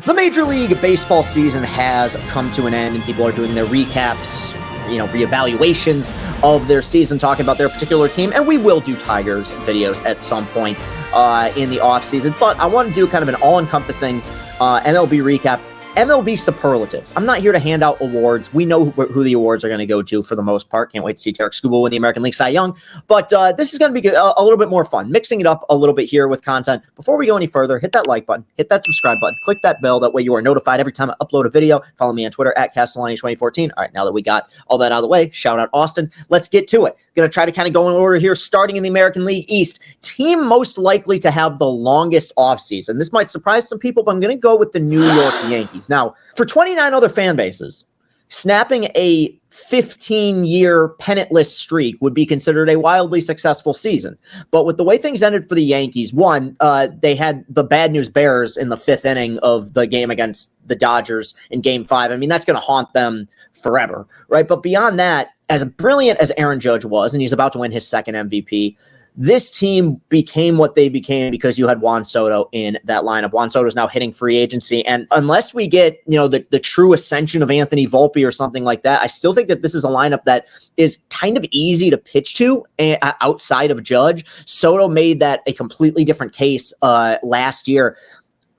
The Major League Baseball season has come to an end, and people are doing their recaps, reevaluations of their season, talking about their particular team, and we will do Tigers videos at some point in the offseason, but I want to do kind of an all-encompassing MLB recap. MLB Superlatives. I'm not here to hand out awards. We know who the awards are going to go to for the most part. Can't wait to see Tarek Skubal win the American League Cy Young. But this is going to be a little bit more fun, mixing it up a little bit here with content. Before we go any further, hit that like button, hit that subscribe button, click that bell. That way you are notified every time I upload a video. Follow me on Twitter at Castellani 2014. All right, now that we got all that out of the way, shout out Austin. Let's get to it. Going to try to kind of go in order here, starting in the American League East. Team most likely to have the longest offseason. This might surprise some people, but I'm going to go with the New York Yankees. Now, for 29 other fan bases, snapping a 15-year pennantless streak would be considered a wildly successful season. But with the way things ended for the Yankees, one, they had the bad news Bears in the fifth inning of the game against the Dodgers in Game 5. I mean, that's going to haunt them forever, right? But beyond that, as brilliant as Aaron Judge was, and he's about to win his second MVP, this team became what they became because you had Juan Soto in that lineup. Juan Soto is now hitting free agency. And unless we get, the true ascension of Anthony Volpe or something like that, I still think that this is a lineup that is kind of easy to pitch to outside of Judge. Soto made that a completely different case last year.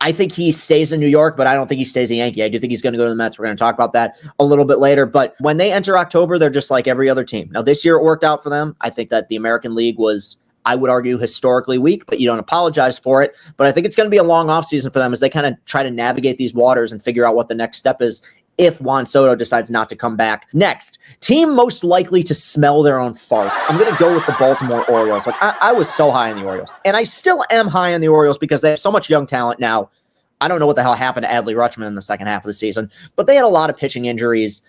I think he stays in New York, but I don't think he stays a Yankee. I do think he's going to go to the Mets. We're going to talk about that a little bit later. But when they enter October, they're just like every other team. Now, this year it worked out for them. I think that the American League was, I would argue, historically weak, but you don't apologize for it. But I think it's going to be a long offseason for them as they kind of try to navigate these waters and figure out what the next step is if Juan Soto decides not to come back. Next, team most likely to smell their own farts. I'm going to go with the Baltimore Orioles. Like I was so high on the Orioles, and I still am high on the Orioles because they have so much young talent now. I don't know what the hell happened to Adley Rutschman in the second half of the season, but they had a lot of pitching injuries.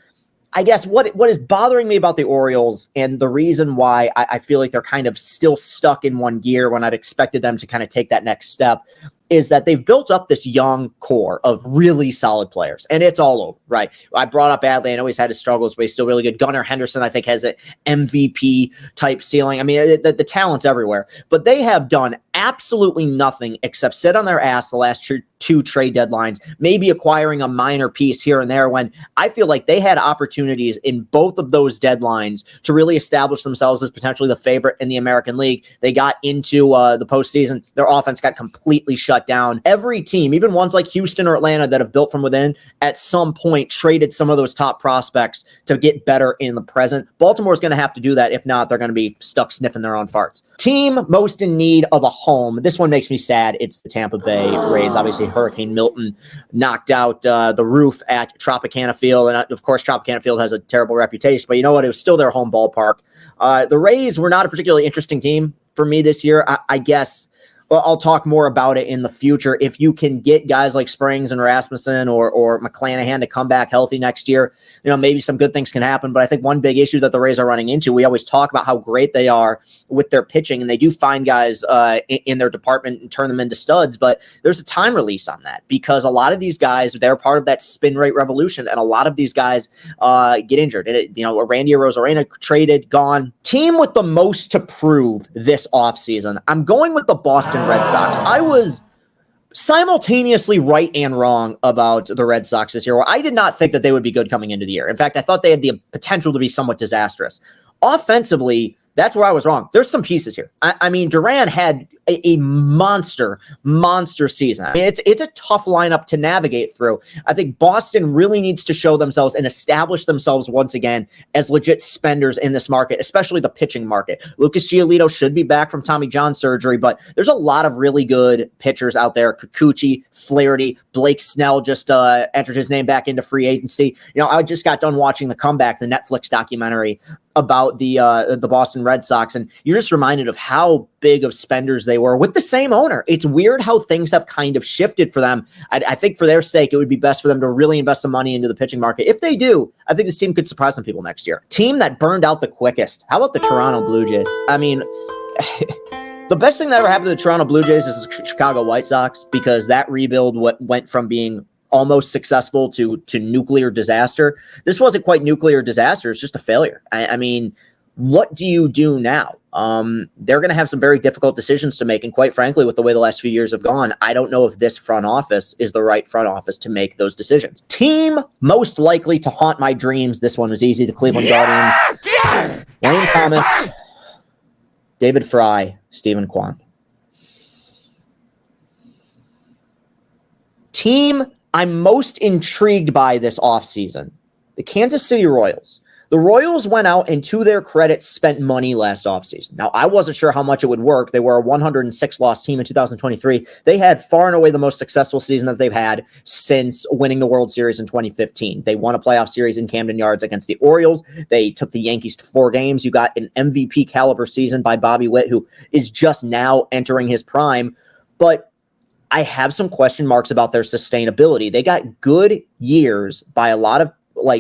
I guess what is bothering me about the Orioles, and the reason why I feel like they're kind of still stuck in one gear when I've expected them to kind of take that next step, is that they've built up this young core of really solid players, and it's all over, right? I brought up Adley. I know he's had his struggles, but he's still really good. Gunnar Henderson, I think, has an MVP type ceiling. I mean, the talent's everywhere, but they have done absolutely nothing except sit on their ass the last two trade deadlines, maybe acquiring a minor piece here and there, when I feel like they had opportunities in both of those deadlines to really establish themselves as potentially the favorite in the American League. They got into the postseason. Their offense got completely shut down. Every team, even ones like Houston or Atlanta that have built from within, at some point traded some of those top prospects to get better in the present. Baltimore's going to have to do that. If not, they're going to be stuck sniffing their own farts. Team most in need of a home. This one makes me sad. It's the Tampa Bay Rays. Obviously, Hurricane Milton knocked out the roof at Tropicana Field. And of course, Tropicana Field has a terrible reputation, but you know what? It was still their home ballpark. The Rays were not a particularly interesting team for me this year. I guess I'll talk more about it in the future. If you can get guys like Springs and Rasmussen or McClanahan to come back healthy next year, maybe some good things can happen. But I think one big issue that the Rays are running into, we always talk about how great they are with their pitching, and they do find guys in their department and turn them into studs. But there's a time release on that because a lot of these guys, they're part of that spin rate revolution, and a lot of these guys get injured. Randy Arozarena traded, gone. Team with the most to prove this offseason. I'm going with the Boston Red Sox. I was simultaneously right and wrong about the Red Sox this year. I did not think that they would be good coming into the year. In fact, I thought they had the potential to be somewhat disastrous. Offensively, that's where I was wrong. There's some pieces here. I mean, Duran had a monster season. I mean, it's a tough lineup to navigate through. I think Boston really needs to show themselves and establish themselves once again as legit spenders in this market, especially the pitching market. Lucas Giolito should be back from Tommy John surgery, but there's a lot of really good pitchers out there. Kikuchi, Flaherty, Blake Snell just entered his name back into free agency. I just got done watching The Comeback, the Netflix documentary about the Boston Red Sox, and you're just reminded of how big of spenders they were with the same owner. It's weird how things have kind of shifted for them. I think for their sake, it would be best for them to really invest some money into the pitching market. If they do, I think this team could surprise some people next year. Team that burned out the quickest. How about the Toronto Blue Jays? I mean, the best thing that ever happened to the Toronto Blue Jays is the Chicago White Sox, because that rebuild went from being almost successful to nuclear disaster. This wasn't quite nuclear disaster. It's just a failure. I mean, What do you do now? They're going to have some very difficult decisions to make. And quite frankly, with the way the last few years have gone, I don't know if this front office is the right front office to make those decisions. Team most likely to haunt my dreams. This one was easy. The Cleveland Guardians. Lane Thomas, David Fry, Stephen Kwan. Team I'm most intrigued by this offseason, the Kansas City Royals. The Royals went out and, to their credit, spent money last offseason. Now, I wasn't sure how much it would work. They were a 106-loss team in 2023. They had far and away the most successful season that they've had since winning the World Series in 2015. They won a playoff series in Camden Yards against the Orioles. They took the Yankees to 4 games. You got an MVP caliber season by Bobby Witt, who is just now entering his prime. But I have some question marks about their sustainability. They got good years by a lot of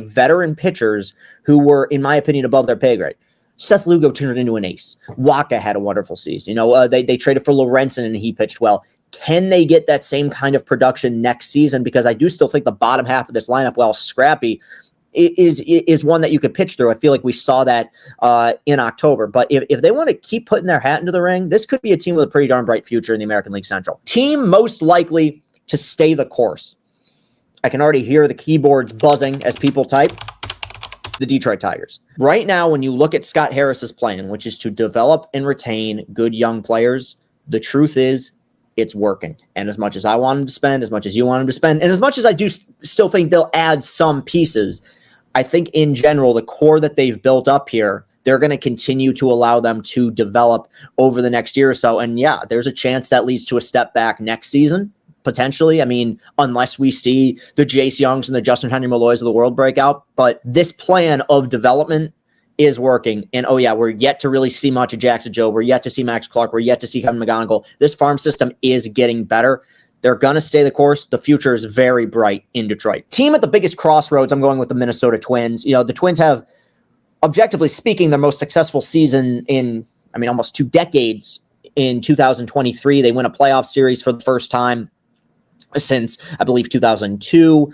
veteran pitchers who were, in my opinion, above their pay grade. Seth Lugo turned into an ace. Waka had a wonderful season. They traded for Lorenzen and he pitched well. Can they get that same kind of production next season? Because I do still think the bottom half of this lineup, while scrappy, is one that you could pitch through. I feel like we saw that in October. But if they want to keep putting their hat into the ring, this could be a team with a pretty darn bright future in the American League Central. Team most likely to stay the course. I can already hear the keyboards buzzing as people type. The Detroit Tigers. Right now, when you look at Scott Harris's plan, which is to develop and retain good young players, the truth is it's working. And as much as I want him to spend, as much as you want him to spend, and as much as I do still think they'll add some pieces, I think in general, the core that they've built up here, they're going to continue to allow them to develop over the next year or so. And yeah, there's a chance that leads to a step back next season. Potentially. I mean, unless we see the Jace Youngs and the Justin Henry Malloys of the world break out. But this plan of development is working. And oh yeah, we're yet to really see much of Jackson Joe. We're yet to see Max Clark. We're yet to see Kevin McGonigal. This farm system is getting better. They're going to stay the course. The future is very bright in Detroit. Team at the biggest crossroads, I'm going with the Minnesota Twins. The Twins have, objectively speaking, their most successful season in, almost 2 decades in 2023. They win a playoff series for the first time since, I believe, 2002.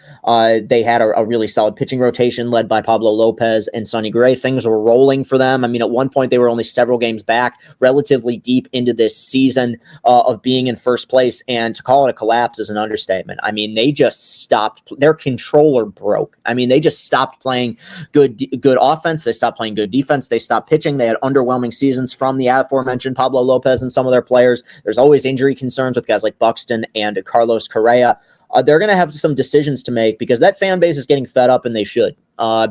They had a really solid pitching rotation led by Pablo Lopez and Sonny Gray. Things were rolling for them. At one point, they were only several games back, relatively deep into this season of being in first place. And to call it a collapse is an understatement. They just stopped. Their controller broke. They just stopped playing good offense. They stopped playing good defense. They stopped pitching. They had underwhelming seasons from the aforementioned Pablo Lopez and some of their players. There's always injury concerns with guys like Buxton and Carlos Correa. They're going to have some decisions to make because that fan base is getting fed up, and they should.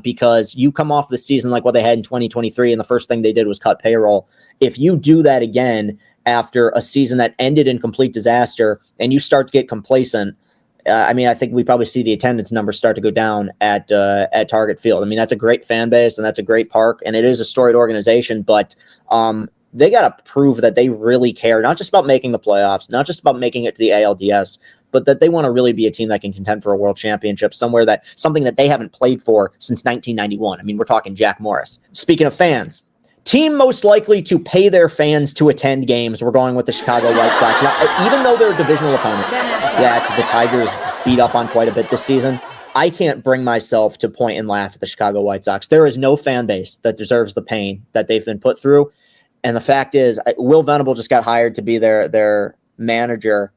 Because you come off the season like what they had in 2023, and the first thing they did was cut payroll. If you do that again after a season that ended in complete disaster, and you start to get complacent, I think we probably see the attendance numbers start to go down at Target Field. That's a great fan base, and that's a great park, and it is a storied organization, but they got to prove that they really care, not just about making the playoffs, not just about making it to the ALDS, but that they want to really be a team that can contend for a world championship, something that they haven't played for since 1991. We're talking Jack Morris. Speaking of fans, team most likely to pay their fans to attend games, we're going with the Chicago White Sox. Now, even though they're a divisional opponent that the Tigers beat up on quite a bit this season, I can't bring myself to point and laugh at the Chicago White Sox. There is no fan base that deserves the pain that they've been put through. And the fact is, Will Venable just got hired to be their manager.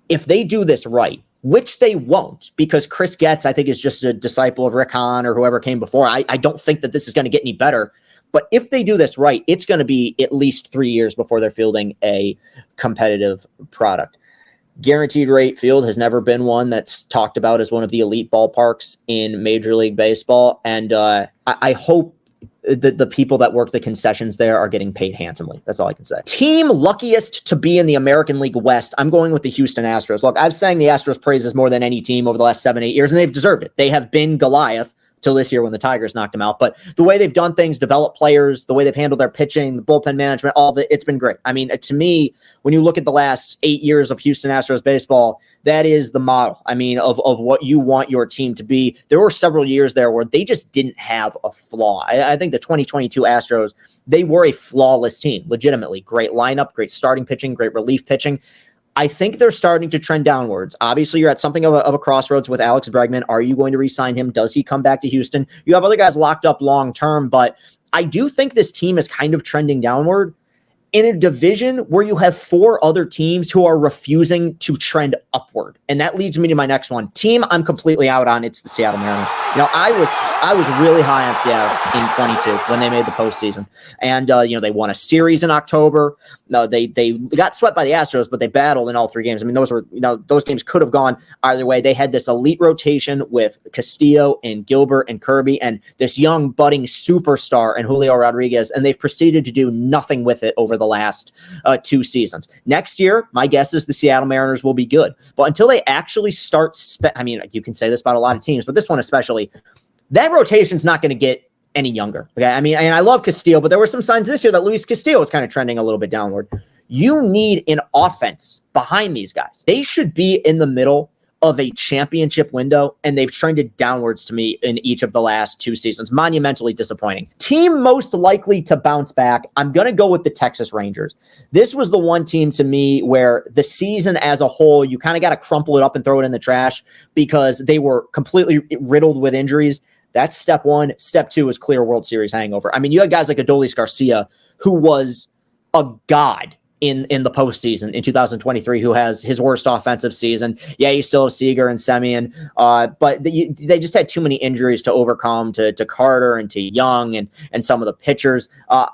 If they do this right, which they won't, because Chris Getz, I think, is just a disciple of Rick Hahn or whoever came before. I don't think that this is going to get any better. But if they do this right, it's going to be at least 3 years before they're fielding a competitive product. Guaranteed Rate Field has never been one that's talked about as one of the elite ballparks in Major League Baseball. And I hope the people that work the concessions there are getting paid handsomely. That's all I can say. Team luckiest to be in the American League West. I'm going with the Houston Astros. Look, I've sang the Astros praises more than any team over the last 7-8 years, and they've deserved it. They have been Goliath till this year when the Tigers knocked them out. But the way they've done things, developed players, the way they've handled their pitching, the bullpen management, all of it, it's been great. To me, when you look at the last 8 years of Houston Astros baseball, that is the model. Of what you want your team to be. There were several years there where they just didn't have a flaw. I think the 2022 Astros, they were a flawless team, legitimately. Great lineup, great starting pitching, great relief pitching. I think they're starting to trend downwards. Obviously, you're at something of a crossroads with Alex Bregman. Are you going to re-sign him? Does he come back to Houston? You have other guys locked up long-term, but I do think this team is kind of trending downward in a division where you have 4 other teams who are refusing to trend upward. And that leads me to my next one. Team I'm completely out on, it's the Seattle Mariners. I was really high on Seattle in 22 when they made the postseason. And, they won a series in October. No, they got swept by the Astros, but they battled in all 3 games. I mean, those games could have gone either way. They had this elite rotation with Castillo and Gilbert and Kirby and this young budding superstar and Julio Rodriguez, and they've proceeded to do nothing with it over the last 2 seasons. Next year, my guess is the Seattle Mariners will be good. But until they actually start, you can say this about a lot of teams, but this one especially, that rotation's not going to get any younger. Okay. And I love Castillo, but there were some signs this year that Luis Castillo was kind of trending a little bit downward. You need an offense behind these guys. They should be in the middle of a championship window, and they've trended downwards to me in each of the last 2 seasons. Monumentally disappointing. Team most likely to bounce back, I'm going to go with the Texas Rangers. This was the one team to me where the season as a whole, you kind of got to crumple it up and throw it in the trash because they were completely riddled with injuries. That's step 1. Step 2 is clear World Series hangover. You had guys like Adolis Garcia, who was a god in the postseason in 2023, who has his worst offensive season. Yeah, you still have Seager and Semien, but they just had too many injuries to overcome to Carter and to Young and some of the pitchers.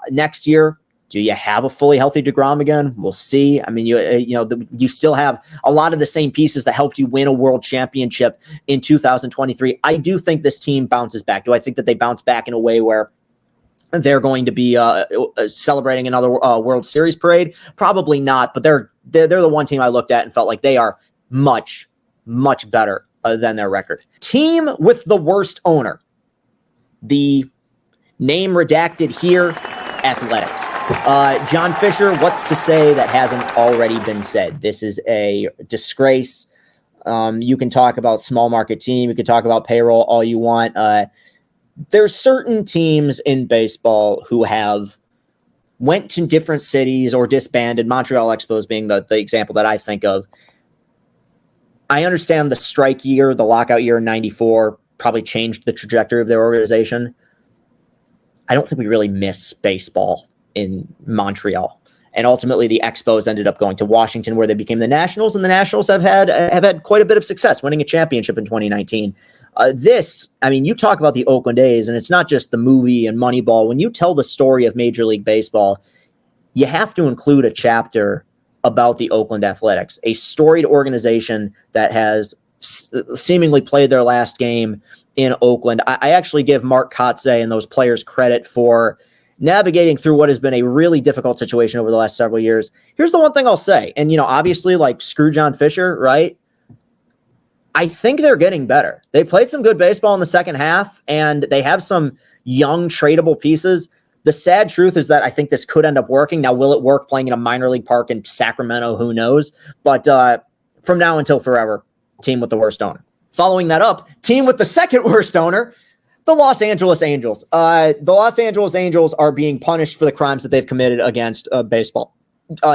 Next year, do you have a fully healthy DeGrom again? We'll see. You still have a lot of the same pieces that helped you win a world championship in 2023. I do think this team bounces back. Do I think that they bounce back in a way where they're going to be celebrating another World Series parade? Probably not, but they're the one team I looked at and felt like they are much, much better than their record. Team with the worst owner. The name redacted here, Athletics. John Fisher, what's to say that hasn't already been said? This is a disgrace. You can talk about small market team. You can talk about payroll all you want. There's certain teams in baseball who have went to different cities or disbanded, Montreal Expos being the example that I think of. I understand the strike year, the lockout year in 94 probably changed the trajectory of their organization. I don't think we really miss baseball in Montreal. And ultimately the Expos ended up going to Washington, where they became the Nationals, and the Nationals have had quite a bit of success, winning a championship in 2019. You talk about the Oakland A's, and it's not just the movie and Moneyball. When you tell the story of Major League Baseball, you have to include a chapter about the Oakland Athletics, a storied organization that has seemingly played their last game in Oakland. I actually give Mark Kotze and those players credit for navigating through what has been a really difficult situation over the last several years. Here's the one thing I'll say, and obviously, like, screw John Fisher, right? I think they're getting better. They played some good baseball in the second half, and they have some young tradable pieces. The sad truth is that I think this could end up working. Now, will it work playing in a minor league park in Sacramento? Who knows? But from now until forever, team with the worst owner. Following that up, team with the second worst owner, the Los Angeles Angels. The Los Angeles Angels are being punished for the crimes that they've committed against baseball.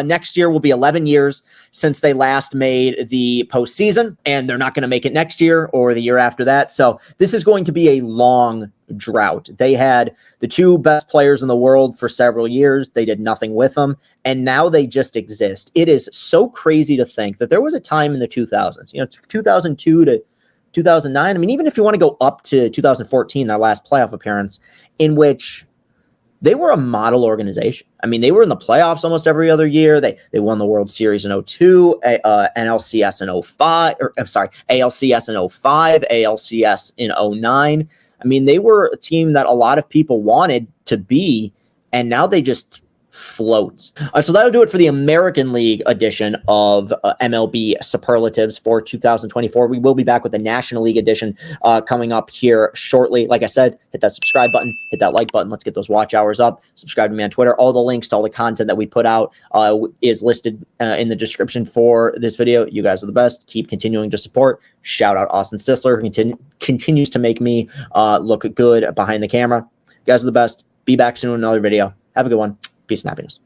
Next year will be 11 years since they last made the postseason, and they're not going to make it next year or the year after that. So this is going to be a long drought. They had the 2 best players in the world for several years. They did nothing with them, and now they just exist. It is so crazy to think that there was a time in the 2000s, 2002 to 2009. Even if you want to go up to 2014, their last playoff appearance, in which they were a model organization. They were in the playoffs almost every other year. They won the World Series in 2002, NLCS in 2005, ALCS in 2005, ALCS in 2009. They were a team that a lot of people wanted to be, and now they just float. So that'll do it for the American League edition of MLB Superlatives for 2024. We will be back with the National League edition coming up here shortly. Like I said, hit that subscribe button, hit that like button. Let's get those watch hours up. Subscribe to me on Twitter. All the links to all the content that we put out is listed in the description for this video. You guys are the best. Keep continuing to support. Shout out Austin Sisler, who continues to make me look good behind the camera. You guys are the best. Be back soon with another video. Have a good one. Peace and happiness.